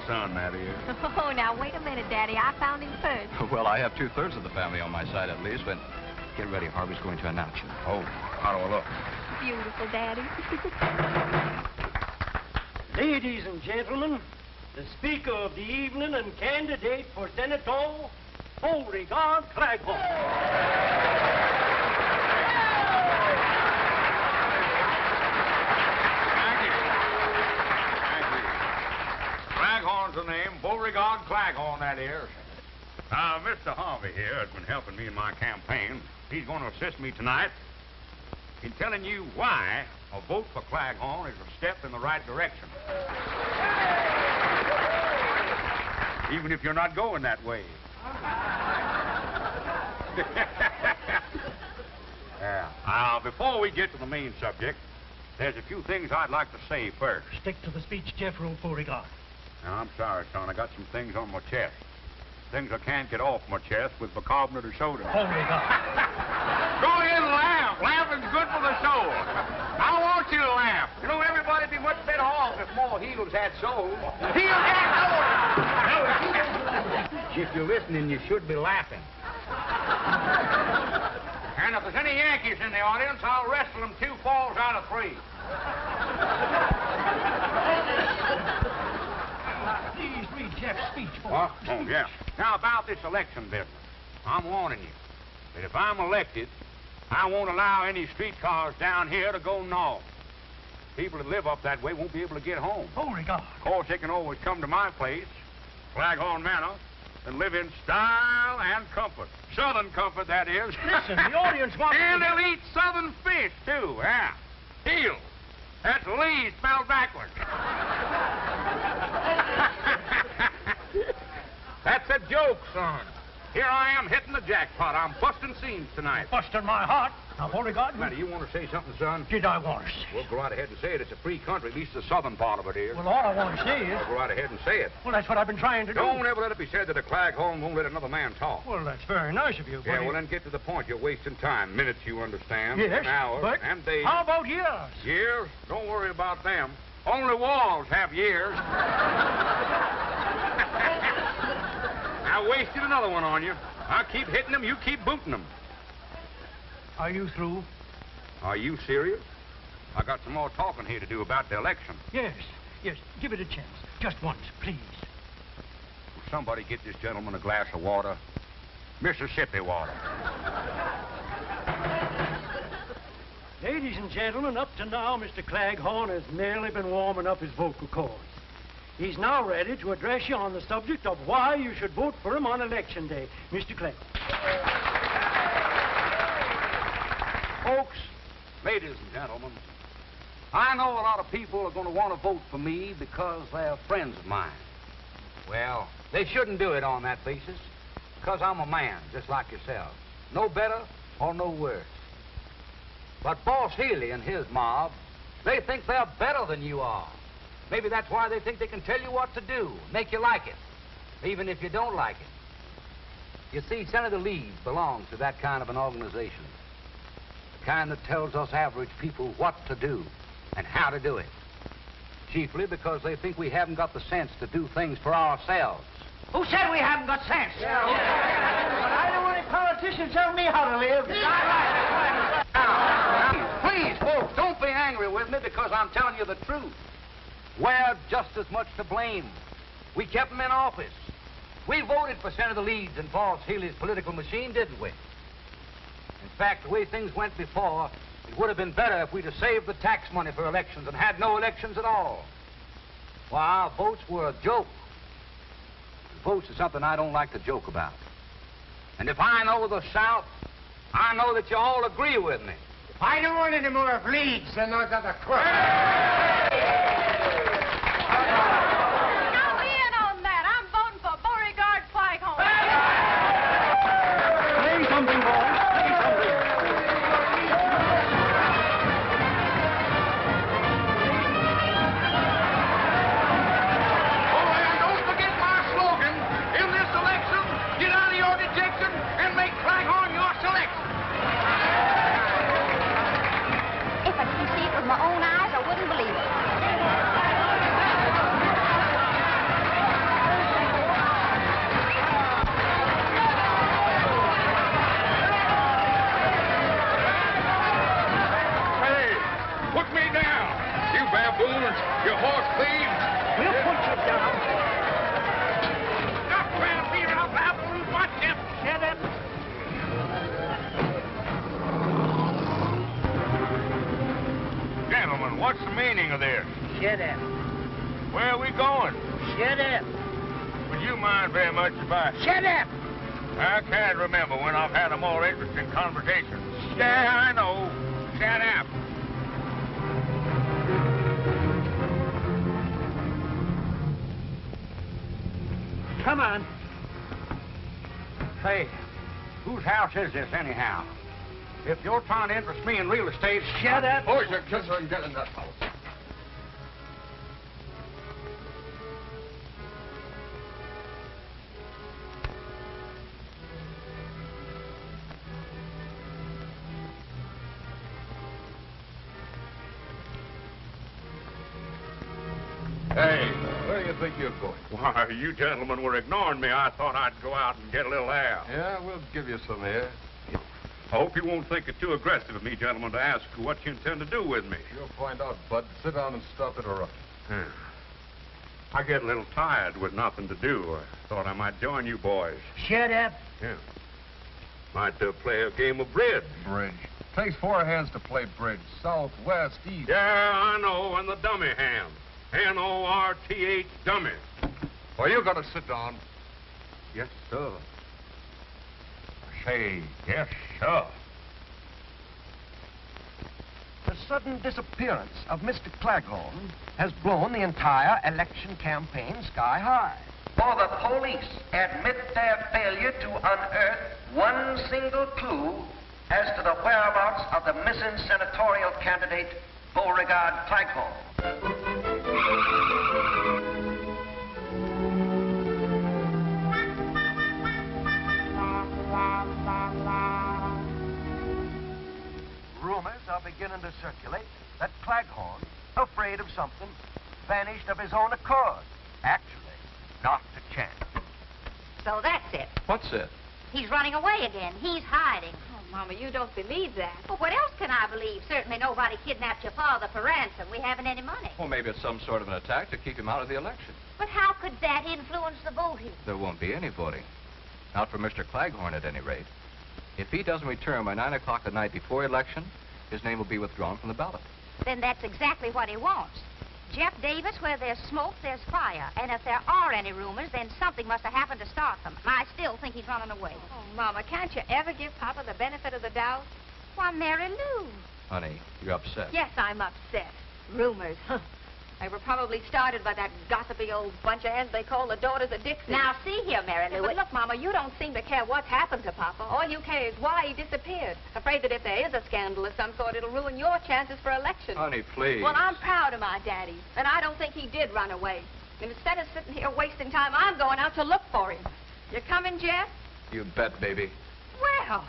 Son, that is. Oh, now, wait a minute, Daddy. I found him first. Well, I have 2/3 of the family on my side, at least, but get ready. Harvey's going to announce you. Oh, how do I look? beautiful, Daddy. Ladies and gentlemen, the speaker of the evening and candidate for Senator, Beauregard Claghorn. Claghorn's the name. Beauregard Claghorn, that is. Mr. Harvey here has been helping me in my campaign. He's going to assist me tonight in telling you why a vote for Claghorn is a step in the right direction. Even if you're not going that way. Before we get to the main subject, there's a few things I'd like to say first. Stick to the speech, Jeffrey Beauregard. Now, I'm sorry, son. I got some things on my chest. Things I can't get off my chest with bicarbonate of soda. Beauregard. Go ahead and laugh. Laughing's good for the soul. I want you to laugh. You know, everybody'd be much better off if more heels had souls. Heels had souls! If you're listening, you should be laughing. And if there's any Yankees in the audience, I'll wrestle them 2 falls out of 3. Please read Jeff's speech for Oh, yeah. Now, about this election business, I'm warning you that if I'm elected, I won't allow any streetcars down here to go north. People that live up that way won't be able to get home. Beauregard. Of course, they can always come to my place, Claghorn Manor, and live in style and comfort. Southern comfort, that is. Listen, the audience wants And they'll eat southern fish, too, yeah. Eel. That's Lee spelled backwards. That's a joke, son. Here I am hitting the jackpot. I'm busting scenes tonight. Busting my heart. Now, Beauregard. Now, do you want to say something, son? Did I want to say? Well, go right ahead and say it. It's a free country, at least the southern part of it is. Well, all I want to say is... Well, go right ahead and say it. Well, that's what I've been trying to do. Don't ever let it be said that a Claghorn won't let another man talk. Well, that's very nice of you, but... Yeah, well, then get to the point. You're wasting time. Minutes, you understand. Yes, hours but and days. How about years? Years? Don't worry about them. Only walls have years. I wasted another one on you. I keep hitting them, you keep booting them. Are you through? Are you serious? I got some more talking here to do about the election. Yes. Give it a chance. Just once, please. Will somebody get this gentleman a glass of water? Mississippi water. Ladies and gentlemen, up to now, Mr. Claghorn has merely been warming up his vocal cords. He's now ready to address you on the subject of why you should vote for him on Election Day. Mr. Claghorn. Folks, ladies and gentlemen, I know a lot of people are going to want to vote for me because they're friends of mine. Well, they shouldn't do it on that basis, because I'm a man, just like yourselves. No better or no worse. But Boss Healy and his mob, they think they're better than you are. Maybe that's why they think they can tell you what to do, make you like it, even if you don't like it. You see, Senator Leeds belongs to that kind of an organization. The kind that tells us average people what to do and how to do it. Chiefly because they think we haven't got the sense to do things for ourselves. Who said we haven't got sense? But I don't want any politicians telling me how to live. Now, please, folks, don't be angry with me because I'm telling you the truth. We're just as much to blame. We kept them in office. We voted for Senator Leeds and Boss Healy's political machine, didn't we? In fact, the way things went before, it would have been better if we'd have saved the tax money for elections and had no elections at all. Why, our votes were a joke. Votes is something I don't like to joke about. And if I know the South, I know that you all agree with me. I don't want any more of Leeds than those other crooks. Now in on that. I'm voting for Beauregard Claghorn. Say something, boys. Say something. Oh, and don't forget my slogan. In this election, get out of your dejection and make Claghorn your selection. If I could see it with my own eyes, I wouldn't You horse thief! We'll put you down. Stop trying to beat around Babylon. Watch him! Shut up. Gentlemen, what's the meaning of this? Shut up. Where are we going? Shut up. Would you mind very much if I... Shut up. I can't remember when I've had a more interesting conversation. Yeah, I know. Shut up. Come on. Say, whose house is this, anyhow? If you're trying to interest me in real estate... Shut up. Boys, you kiss her and get in that house. Hey, where do you think you're going? Why, you gentlemen were ignoring me. I thought I'd go out and get a little air. Yeah, we'll give you some air. I hope you won't think it too aggressive of me, gentlemen, to ask what you intend to do with me. You'll find out, Bud. Sit down and stop interrupting. I get a little tired with nothing to do. I thought I might join you boys. Shut up. Yeah. Might play a game of bridge. Bridge. Takes 4 hands to play bridge. South, west, east. Yeah, I know, and the dummy hand. N-O-R-T-H, dummy. Well, you gotta sit down. Yes, sir. Say, yes, sir. The sudden disappearance of Mr. Claghorn has blown the entire election campaign sky high. For the police admit their failure to unearth one single clue as to the whereabouts of the missing senatorial candidate, Beauregard Claghorn. Rumors are beginning to circulate that Claghorn, afraid of something, vanished of his own accord. Actually, not a chance. So that's it. What's it? He's running away again. He's hiding. Oh, Mama, you don't believe that. Well, what else can I believe? Certainly nobody kidnapped your father for ransom. We haven't any money. Well, maybe it's some sort of an attack to keep him out of the election. But how could that influence the voting? There won't be any voting. Not for Mr. Claghorn, at any rate. If he doesn't return by 9 o'clock the night before election, his name will be withdrawn from the ballot. Then that's exactly what he wants. Jeff Davis, where there's smoke, there's fire. And if there are any rumors, then something must have happened to start them. And I still think he's running away. Oh, Mama, can't you ever give Papa the benefit of the doubt? Why, Mary Lou. Honey, you're upset. Yes, I'm upset. Rumors, huh? They were probably started by that gossipy old bunch of heads they call the Daughters of Dixie. Now, see here, Mary Lou. But look, Mama, you don't seem to care what's happened to Papa. All you care is why he disappeared. Afraid that if there is a scandal of some sort, it'll ruin your chances for election. Honey, please. Well, I'm proud of my daddy, and I don't think he did run away. And instead of sitting here wasting time, I'm going out to look for him. You coming, Jeff? You bet, baby. Well...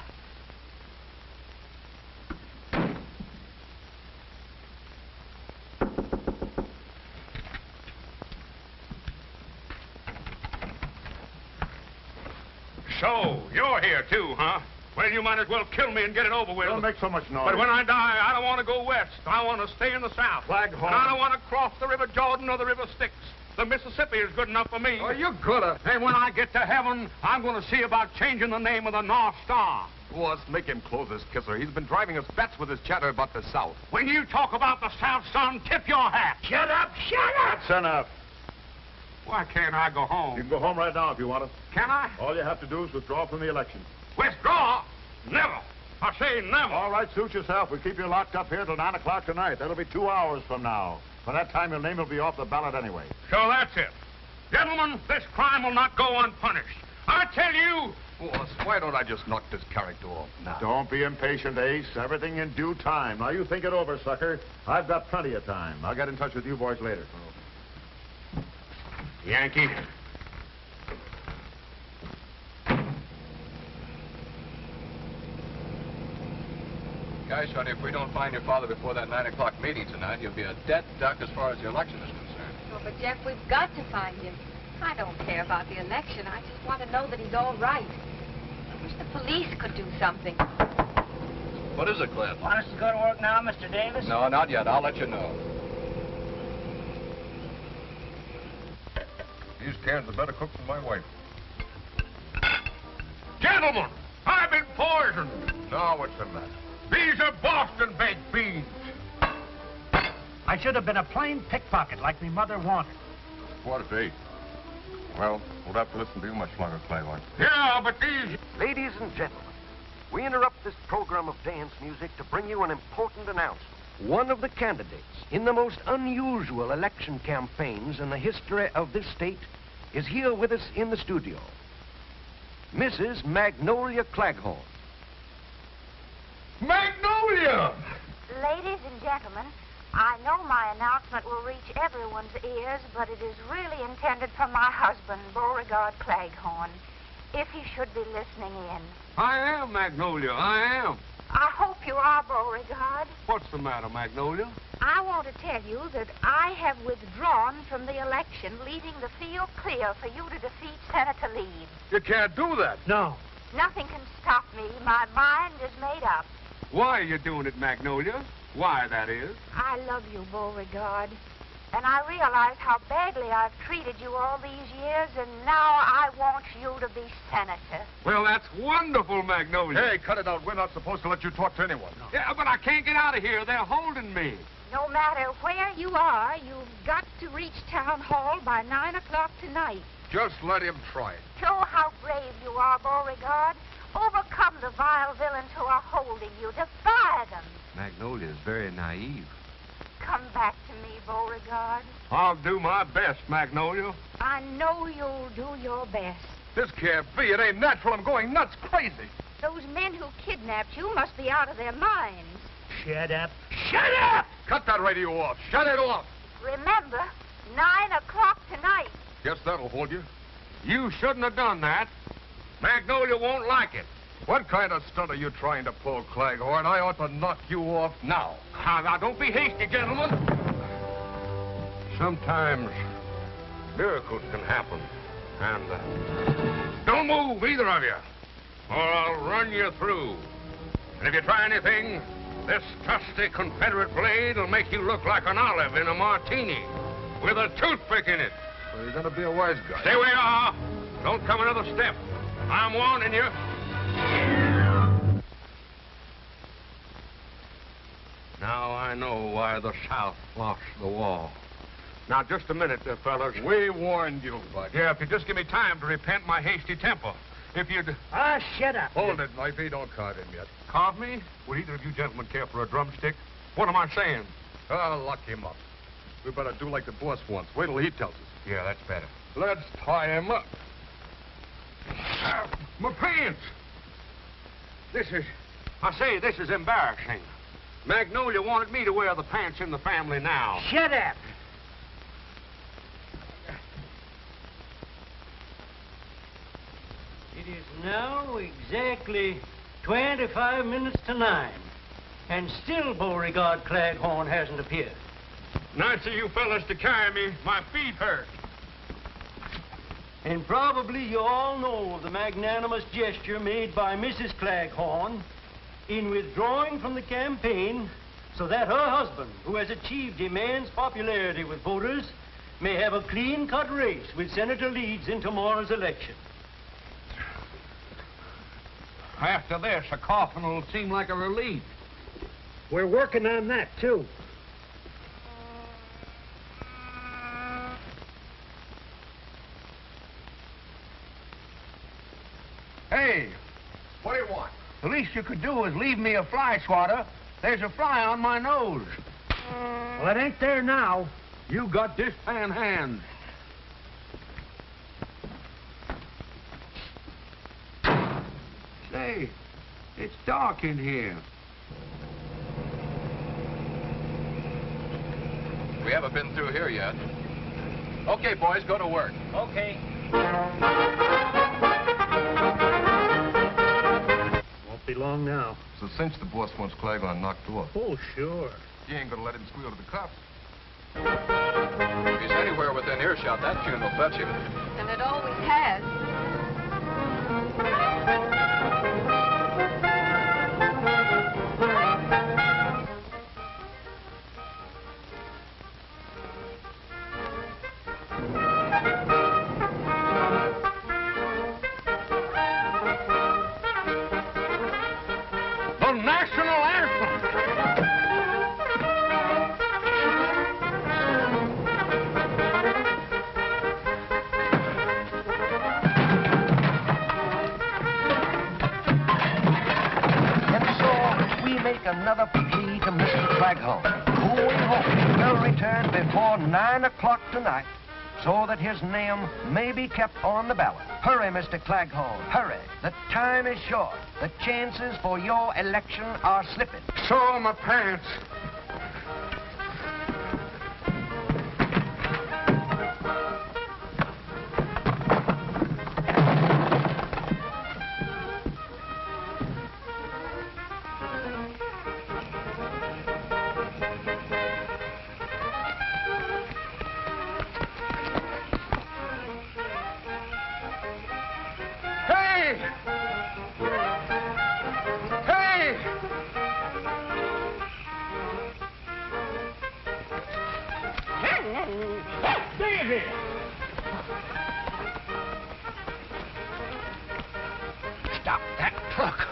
So, you're here, too, huh? Well, you might as well kill me and get it over with. Don't make so much noise. But when I die, I don't want to go west. I want to stay in the south. Claghorn. And I don't want to cross the River Jordan or the River Styx. The Mississippi is good enough for me. Oh, you coulda. And when I get to heaven, I'm going to see about changing the name of the North Star. Boss, make him close his kisser. He's been driving us bats with his chatter about the South. When you talk about the South, son, tip your hat. Shut up! Shut up! That's enough. Why can't I go home? You can go home right now if you want to. Can I? All you have to do is withdraw from the election. Withdraw? Never. I say never. All right, suit yourself. We'll keep you locked up here till 9 o'clock tonight. That'll be 2 hours from now. By that time, your name will be off the ballot anyway. So that's it. Gentlemen, this crime will not go unpunished. I tell you... Boss, why don't I just knock this character off now? Don't be impatient, Ace. Everything in due time. Now, you think it over, sucker. I've got plenty of time. I'll get in touch with you boys later. Yankee. Guys, honey, if we don't find your father before that 9 o'clock meeting tonight, you'll be a dead duck as far as the election is concerned. Oh, but Jeff, we've got to find him. I don't care about the election. I just want to know that he's all right. I wish the police could do something. What is it, Cliff? Want us to go to work now, Mr. Davis? No, not yet. I'll let you know. These cans are better cooked than my wife. Gentlemen, I've been poisoned. Now, what's the matter? These are Boston baked beans. I should have been a plain pickpocket like me mother wanted. 8:15. Well, we'll have to listen to you much longer, Claghorn. Yeah, but these... Ladies and gentlemen, we interrupt this program of dance music to bring you an important announcement. One of the candidates in the most unusual election campaigns in the history of this state is here with us in the studio. Mrs. Magnolia Claghorn. Magnolia! Ladies and gentlemen, I know my announcement will reach everyone's ears, but it is really intended for my husband, Beauregard Claghorn, if he should be listening in. I am, Magnolia, I am. I hope you are, Beauregard. What's the matter, Magnolia? I want to tell you that I have withdrawn from the election, leaving the field clear for you to defeat Senator Leeds. You can't do that. No. Nothing can stop me. My mind is made up. Why are you doing it, Magnolia? Why, that is? I love you, Beauregard. And I realize how badly I've treated you all these years, and now I want you to be senator. Well, that's wonderful, Magnolia. Hey, cut it out. We're not supposed to let you talk to anyone. No. Yeah, but I can't get out of here. They're holding me. No matter where you are, you've got to reach Town Hall by 9 o'clock tonight. Just let him try it. Show how brave you are, Beauregard. Overcome the vile villains who are holding you. Defy them. Magnolia is very naive. Come back to me, Beauregard. I'll do my best, Magnolia. I know you'll do your best. This can't be. It ain't natural. I'm going nuts, crazy. Those men who kidnapped you must be out of their minds. Shut up. Shut up! Cut that radio off. Shut it off. Remember, 9 o'clock tonight. Guess that'll hold you. You shouldn't have done that. Magnolia won't like it. What kind of stunt are you trying to pull, Claghorn? I ought to knock you off now. Now, don't be hasty, gentlemen. Sometimes miracles can happen. And don't move, either of you, or I'll run you through. And if you try anything, this trusty Confederate blade will make you look like an olive in a martini with a toothpick in it. Well, you're going to be a wise guy. Stay where you are. Don't come another step. I'm warning you. Now I know why the South lost the war. Now, just a minute there, fellas. We warned you, Bud. Yeah, if you just give me time to repent my hasty temper. If you'd... Ah, shut up. Hold it, Knifey. Don't carve him yet. Carve me? Would either of you gentlemen care for a drumstick? What am I saying? I'll lock him up. We better do like the boss wants. Wait till he tells us. Yeah, that's better. Let's tie him up. My pants! This is embarrassing. Magnolia wanted me to wear the pants in the family now. Shut up. It is now exactly 25 minutes to 9, and still Beauregard Claghorn hasn't appeared. Nice of you fellas to carry me. My feet hurt. And probably you all know of the magnanimous gesture made by Mrs. Claghorn in withdrawing from the campaign so that her husband, who has achieved immense popularity with voters, may have a clean-cut race with Senator Leeds in tomorrow's election. After this, a coffin will seem like a relief. We're working on that, too. Hey, what do you want? The least you could do is leave me a fly swatter. There's a fly on my nose. Well, it ain't there now. You got this pan hand. Say, it's dark in here. We haven't been through here yet. Okay, boys, go to work. Okay. Won't be long now. So since the boss wants Claghorn knocked off, Oh, sure. you ain't gonna let him squeal to the cops. If he's anywhere within earshot, that tune will fetch him. And it always has. Claghorn, who we hope will return before 9 o'clock tonight, so that his name may be kept on the ballot. Hurry, Mr. Claghorn, hurry. The time is short. The chances for your election are slipping. So are my pants. Stop that truck.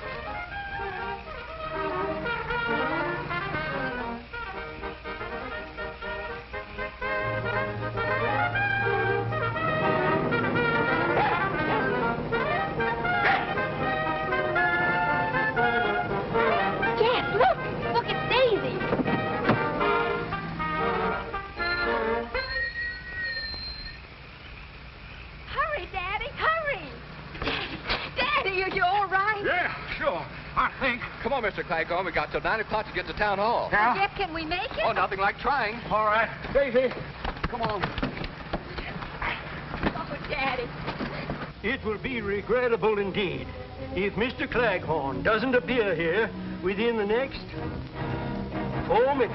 Jeff, look! Look, it's Daisy! Hurry, Daddy, hurry! Daddy, are you all right? Yeah, sure. I think. Come on, Mr. Claghorn. We got till 9 o'clock to get to town hall. Jeff, can we make it? Oh, nothing like trying. All right. Daisy, come on. Oh, Daddy. It will be regrettable indeed if Mr. Claghorn doesn't appear here within the next 4 minutes.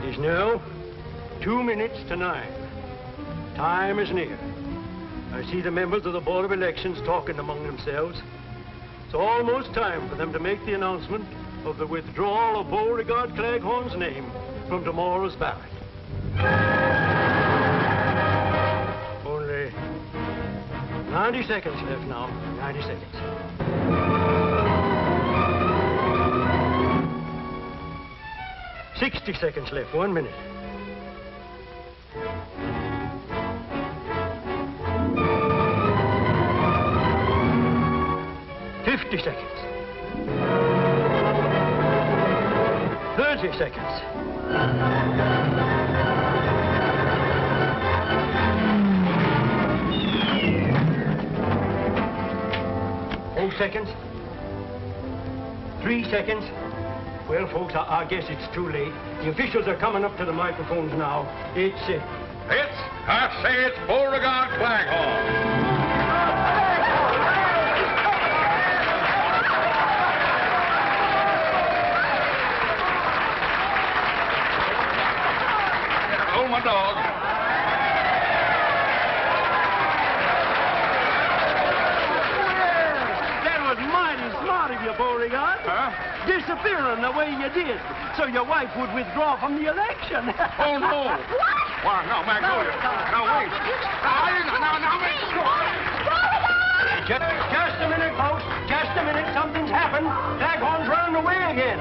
It is now 2 minutes to 9. Time is near. I see the members of the Board of Elections talking among themselves. It's almost time for them to make the announcement of the withdrawal of Beauregard Claghorn's name from tomorrow's ballot. Only 90 seconds left now. 90 seconds. $60 seconds left. 1 minute. $50 seconds. 30 seconds. 4 seconds. 3 seconds. Well, folks, I guess it's too late. The officials are coming up to the microphones now. I say it's Beauregard Claghorn. Oh, my dog. That was mighty smart of you, Beauregard. Huh? Disappearing the way you did, so your wife would withdraw from the election. Oh, no. What? Why, no, Magnolia. No, wait. Just a minute, folks. Just a minute. Something's happened. Claghorn's running away again.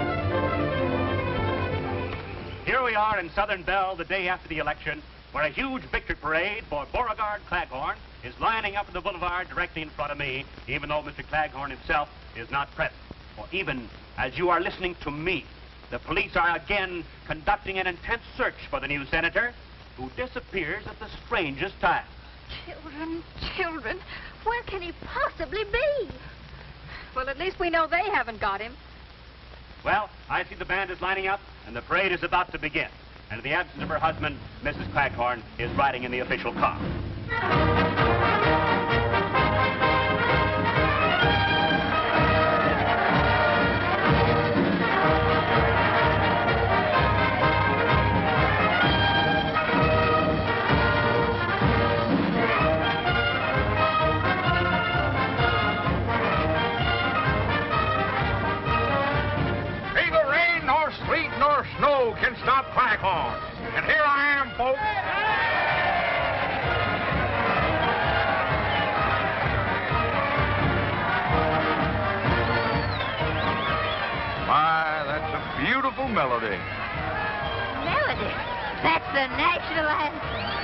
Here we are in Southern Belle the day after the election, where a huge victory parade for Beauregard Claghorn is lining up in the boulevard directly in front of me, even though Mr. Claghorn himself is not present. For even as you are listening to me, the police are again conducting an intense search for the new senator, who disappears at the strangest time. Children, children, where can he possibly be? Well, at least we know they haven't got him. Well, I see the band is lining up, and the parade is about to begin. And in the absence of her husband, Mrs. Claghorn is riding in the official car. Neither rain nor sleet nor snow can stop Claghorn. And here I am, folks. My, that's a beautiful melody. Melody. That's the national anthem.